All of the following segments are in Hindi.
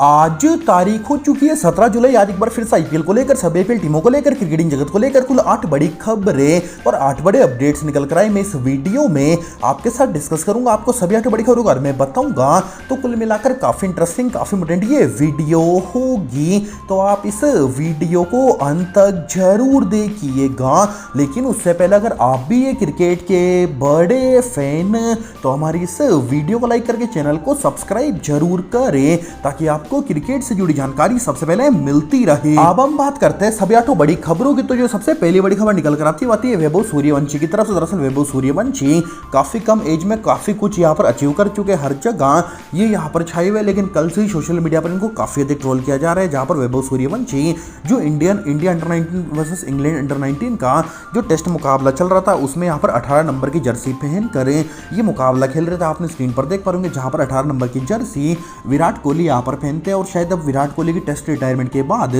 आज तारीख हो चुकी है 17 जुलाई। आज एक बार फिर से आईपीएल को लेकर, सभी आईपीएल टीमों को लेकर, क्रिकेटिंग जगत को लेकर कुल 8 बड़ी खबरें और 8 बड़े अपडेट्स निकल कर आए। मैं इस वीडियो में आपके साथ डिस्कस करूंगा, आपको सभी 8 बड़ी खबरों के बारे में बताऊंगा। तो कुल मिलाकर काफी इंटरेस्टिंग, काफी इंपोर्टेंट ये वीडियो होगी, तो आप इस वीडियो को अंत तक जरूर देखिएगा। लेकिन उससे पहले अगर आप भी ये क्रिकेट के बड़े फैन, तो हमारी इस वीडियो को लाइक करके चैनल को सब्सक्राइब जरूर करें, ताकि आपको क्रिकेट से जुड़ी जानकारी सबसे पहले मिलती रहे। अब हम बात करते हैं सभी 8 बड़ी खबरों की। तो जो सबसे पहली बड़ी खबर निकल कर आती है वैभव सूर्यवंशी की तरफ से। दरअसल वैभव सूर्यवंशी काफी कम एज में काफी कुछ यहाँ पर अचीव कर चुके हैं, हर जगह ये यहाँ पर छाए हुए। लेकिन कल से ही सोशल मीडिया पर इनको काफी अधिक ट्रोल किया जा रहा है, जहां पर वैभव सूर्यवंशी जो India under 19 versus England under 19 का जो टेस्ट मुकाबला चल रहा था, उसमें यहाँ पर 18 नंबर की जर्सी पहन कर ये मुकाबला खेल रहे थे। आपने स्क्रीन पर देख पाएंगे, जहां पर 18 नंबर की जर्सी विराट कोहली यहाँ पर पहनते हैं। और शायद अब विराट कोहली की टेस्ट रिटायरमेंट के बाद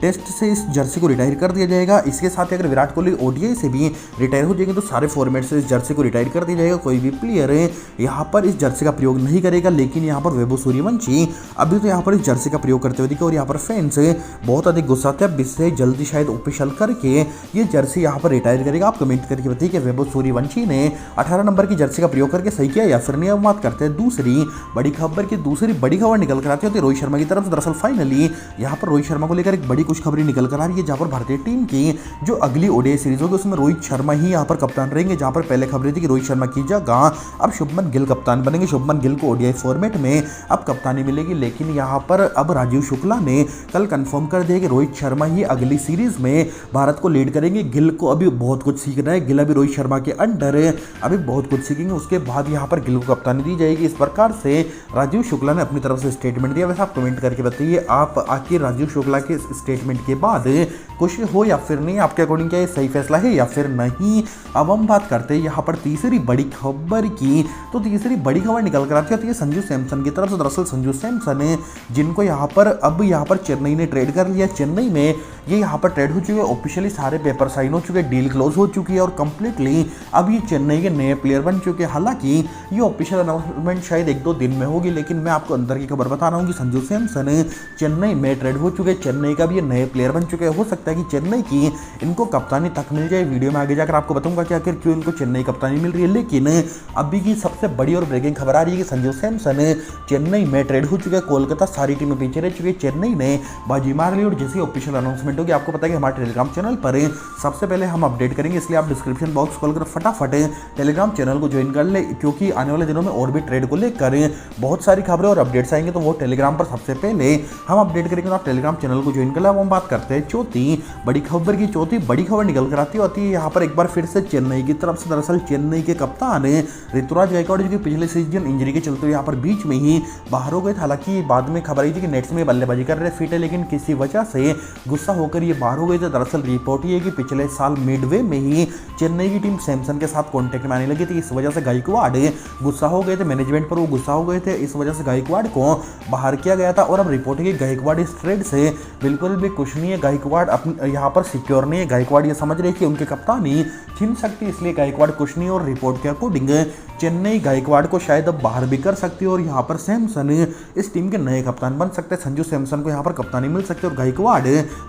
टेस्ट से इस जर्सी को रिटायर कर दिया जाएगा। इसके साथ ही अगर विराट कोहली ओडीआई से भी रिटायर हो जाएंगे, तो सारे फॉर्मेट से इस जर्सी को रिटायर कर दिया जाएगा। कोई भी प्लेयर यहाँ पर इस जर्सी का प्रयोग नहीं करेगा। लेकिन यहाँ पर वैभव सूर्यवंशी अभी तो यहाँ पर इस जर्सी का प्रयोग करते हुए दिखे, और यहाँ पर फैंस बहुत अधिक गुस्सा थे। अब इससे जल्दी शायद ऑफिशियल करके ये जर्सी यहाँ पर रिटायर करेगा। आप कमेंट करके बताइए कि वैभव सूर्यवंशी ने 18 नंबर की जर्सी का प्रयोग करके सही किया या फिर नहीं। अब बात करते हैं दूसरी बड़ी खबर की। दूसरी बड़ी खबर निकल कर आती है रोहित शर्मा की तरफ से। दरअसल फाइनली यहाँ पर रोहित शर्मा को लेकर एक बड़ी खुशखबरी निकल कर आ रही है, जहाँ पर भारतीय टीम की जो अगली ओडीआई सीरीज होगी, उसमें रोहित शर्मा ही यहाँ पर कप्तान रहेंगे। जहाँ पर पहले खबर थी कि रोहित शर्मा की जगह अब शुभमन गिल कप्तान बनेंगे। शुभमन गिल को ओडीआई फॉर्मेट में अब कप्तानी मिलेगी। लेकिन यहाँ पर अब राजीव शुक्ला ने कल कंफर्म कर दिया कि रोहित शर्मा ही अगली सीरीज में भारत को लीड करेंगे। गिल को अभी बहुत कुछ सीखना है, गिल अभी रोहित शर्मा के अंडर अभी बहुत कुछ सीखेंगे, उसके बाद यहाँ पर गिल को कप्तानी दी जाएगी। इस प्रकार से राजीव शुक्ला ने अपनी तरफ से स्टेटमेंट दिया। वैसे आप कमेंट करके बताइए, आप आखिर राजीव शुक्ला के स्टेटमेंट के बाद खुश हो या फिर नहीं, आपके अकॉर्डिंग क्या ये सही फैसला है या फिर नहीं। अब हम बात करते हैं यहाँ पर तीसरी बड़ी खबर की। तो तीसरी बड़ी खबर निकल कर आती है संजू सैमसन की तरफ से। दरअसल संजू सैमसन जिनको यहाँ पर चेन्नई ने ट्रेड कर लिया, चेन्नई में ये यहाँ पर ट्रेड हो चुके हैं, ऑफिशियली सारे पेपर साइन हो चुके, डील क्लोज हो चुकी है और कंप्लीटली अब ये चेन्नई के नए प्लेयर बन चुके हैं। हालांकि ये ऑफिशियल अनाउंसमेंट शायद 1-2 दिन में होगी, लेकिन मैं आपको अंदर की खबर बता रहा हूँ कि संजू सैमसन चेन्नई में ट्रेड हो चुके, चेन्नई का भी ये नए प्लेयर बन चुके हैं। हो सकता है कि चेन्नई की इनको कप्तानी तक मिल जाए। वीडियो में आगे जाकर आपको बताऊंगा कि आखिर क्यों इनको चेन्नई कप्तानी मिल रही है। लेकिन अभी की सबसे बड़ी और ब्रेकिंग खबर आ रही है कि संजू सैमसन चेन्नई में ट्रेड हो चुके हैं। कोलकाता सारी टीमें पीछे रह चुकी है, चेन्नई ने बाजी मार ली। और जैसे ऑफिशियल अनाउंसमेंट होगी, आपको पता है कि हमारे टेलीग्राम चैनल पर सबसे पहले हम अपडेट करेंगे, इसलिए आप डिस्क्रिप्शन बॉक्स खोल कर फटाफट टेलीग्राम चैनल को ज्वाइन कर ले, क्योंकि आने वाले दिनों में और भी ट्रेड को लेकर बहुत सारी खबरें और अपडेट्स आएंगे, तो वो टेलीग्राम पर सबसे पहले हम अपडेट करेंगे। तो आप टेलीग्राम चैनल को ज्वाइन कर ले। अब हम बात करते हैं चौथी बड़ी खबर की। चौथी बड़ी खबर निकल कर आती है यहाँ पर एक बार फिर से चेन्नई की तरफ से। दरअसल चेन्नई के कप्तान ऋतुराज गायकवाड़, जो कि पिछले सीजन इंजरी के चलते हुए यहाँ पर बीच में ही बाहर हो गए थे। हालांकि बाद में खबर आई थी कि नेट्स में बल्लेबाजी कर रहे फिट है, लेकिन किसी वजह से गुस्सा होकर ये बाहर हो गए थे। दरअसल रिपोर्ट ये है कि पिछले साल मिडवे में ही चेन्नई की टीम सैमसन के साथ कॉन्टैक्ट में आने लगी थी। इस वजह से गायकवाड़ गुस्सा हो गए थे, मैनेजमेंट पर वो गुस्सा हो गए थे। इस वजह से गायकवाड़ को बाहर किया गया था। और अब रिपोर्ट है कि गायकवाड़ इस ट्रेड से बिल्कुल भी खुश नहीं है। गायकवाड़ अपने यहाँ पर सिक्योर नहीं है। गायकवाड़ ये समझ रहे हैं कि उनके कप्तानी छीन सकती है, इसलिए गायकवाड़ कुछ नहीं। और रिपोर्ट के अकॉर्डिंग चेन्नई गायकवाड़ को शायद अब बाहर भी कर सकती है, और यहाँ पर सैमसन इस टीम के नए कप्तान बन सकते हैं। संजू सैमसन को यहाँ पर कप्तानी मिल सकती है, और गायकवाड़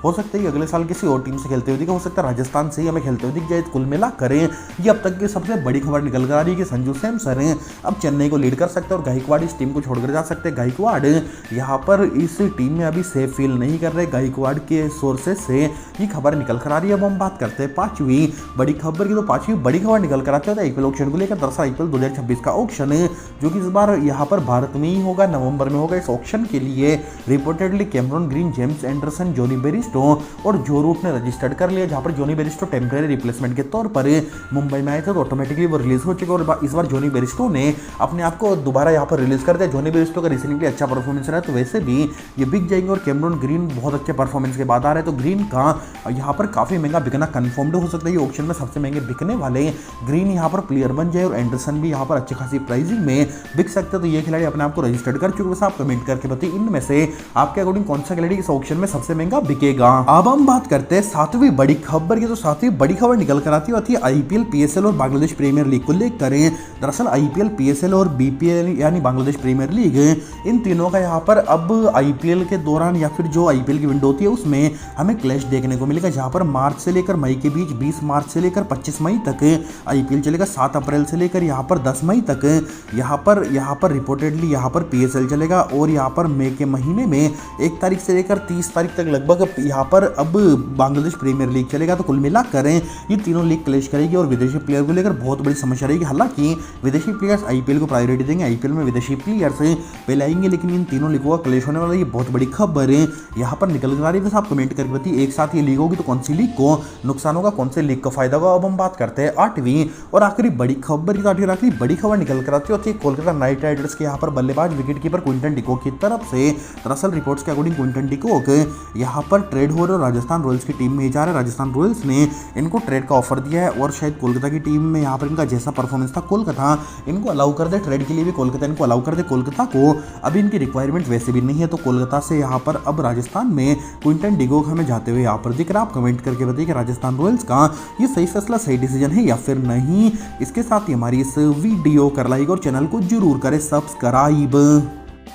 हो सकता है कि अगले साल किसी और टीम से खेलते हुए दिखे, हो सकता है राजस्थान से ही हमें खेलते हुए दिख जाए। कुल मिला करें ये अब तक की सबसे बड़ी खबर निकल कर आ रही है कि संजू सैमसन अब चेन्नई को लीड कर सकते हैं, और गायकवाड़ इस टीम को छोड़कर जा सकते हैं। गायकवाड़ यहाँ पर इस टीम में अभी सेफ फील नहीं कर रहे। गायकवाड़ के सोर्सेज से ये खबर निकल कर आ रही है। अब हम बात करते हैं पांचवी बड़ी खबर की। तो पांचवी बड़ी खबर निकल कर आती है आईपीएल ऑक्शन को लेकर। दरअसल आईपीएल 2026 का ऑक्शन जो कि इस बार यहाँ पर भारत में ही होगा, नवंबर में होगा। इस ऑक्शन के लिए reportedly Cameron green, James Anderson, Johnny Bairstow और जो रूट ने रजिस्टर्ड कर लिया। जहाँ पर जॉनी बेरिस्टो टेम्परेरी रिप्लेसमेंट के तौर पर मुंबई में आए थे, तो ऑटोमेटिकली वो रिलीज हो चुके। और इस बार जॉनी बेरिस्टो ने अपने आप को दोबारा यहाँ पर रिलीज कर दिया। जॉनी बेरिस्टो का रिसेंटली अच्छा परफॉर्मेंस रहा है, तो वैसे भी ये बिक जाएंगे। और कैमरॉन ग्रीन बहुत अच्छे परफॉर्मेंस के बाद आ रहे हैं, तो ग्रीन का यहाँ पर काफी महंगा बिकना कन्फर्म्ड हो सकता है। ये ऑक्शन में सबसे महंगे बिकने वाले ग्रीन यहाँ पर प्लेयर बन जाए, और एंडरसन भी यहाँ पर अच्छी खासी प्राइसिंग में बिक सकते हैं। तो ये खिलाड़ी अपने आप को रजिस्टर्ड कर चुके हैं। आप कमेंट करके बताइए इनमें से आपके अकॉर्डिंग कौन सा खिलाड़ी इस ऑक्शन में सबसे महंगा बिकेगा। अब हम बात करते हैं सातवीं बड़ी खबर की। तो सातवीं बड़ी खबर निकल कर आती है आईपीएल, पीएसएल और बांग्लादेश प्रीमियर लीग को लेकर। दरअसल आईपीएल, पीएसएल और बीपीएल यानी बांग्लादेश प्रीमियर लीग, इन तीनों का यहाँ पर अब आईपीएल के दौरान या फिर जो आईपीएल की विंडो होती है उसमें हमें क्लैश देखने को मिलेगा, जहां पर मार्च से लेकर मई के बीच 20 मार्च से लेकर 25 मई तक आईपीएल चलेगा। 7 अप्रैल से लेकर यहाँ पर 10 मई तक यहाँ पर रिपोर्टेडली यहाँ पर पीएसएल चलेगा। और यहाँ पर मई के महीने में 1 तारीख से लेकर 30 तारीख तक लगभग यहाँ पर अब बांग्लादेश प्रीमियर लीग चलेगा। तो कुल मिलाकर ये तीनों लीग क्लैश करेगी और विदेशी प्लेयर को लेकर बहुत बड़ी समस्या रहेगी। हालांकि विदेशी प्लेयर्स आईपीएल को प्रायोरिटी देंगे, आईपीएल में विदेशी प्लेयर्स पहले आएंगे, लेकिन इन तीनों लीगों का क्लैश होने वाला ये बहुत बड़ी खबर है यहाँ पर निकल कर आ रही है। तो आप कमेंट करके बताइए एक साथ ये लीग होगी तो कौन सी लीग को नुकसान होगा, कौन से लीग का फायदा होगा। अब हम बात करते हैं 8वीं और आखिरी बड़ी खबर की। 8वीं आखिरी बड़ी खबर निकल कर आती है कोलकाता नाइट राइडर्स के यहाँ पर बल्लेबाज विकेटकीपर क्विंटन डिकॉक की तरफ से। दरअसल रिपोर्ट्स के अकॉर्डिंग क्विंटन डिकॉक यहाँ पर ट्रेड हो रहे और राजस्थान रॉयल्स की टीम में जा रहे। राजस्थान रॉयल्स ने इनको ट्रेड का ऑफर दिया है और शायद कोलकाता की टीम में यहाँ पर इनका जैसा परफॉर्मेंस था कोलकाता इनको अलाउ कर दे, ट्रेड के लिए भी कोलकाता इनको अलाउ कर दे। कोलकाता को अभी इनकी रिक्वायरमेंट वैसे भी नहीं है, तो कोलकाता से यहाँ पर अब राजस्थान में क्विंटन डिकॉक हमें जाते हुए यहाँ पर दिख रहा है। आप कमेंट करके बताइए कि राजस्थान रॉयल्स का ये सही फैसला, सही डिसीजन है या फिर नहीं। इसके साथ ही हमारी इस वीडियो कर लाइक और चैनल को जरूर करें सब्सक्राइब।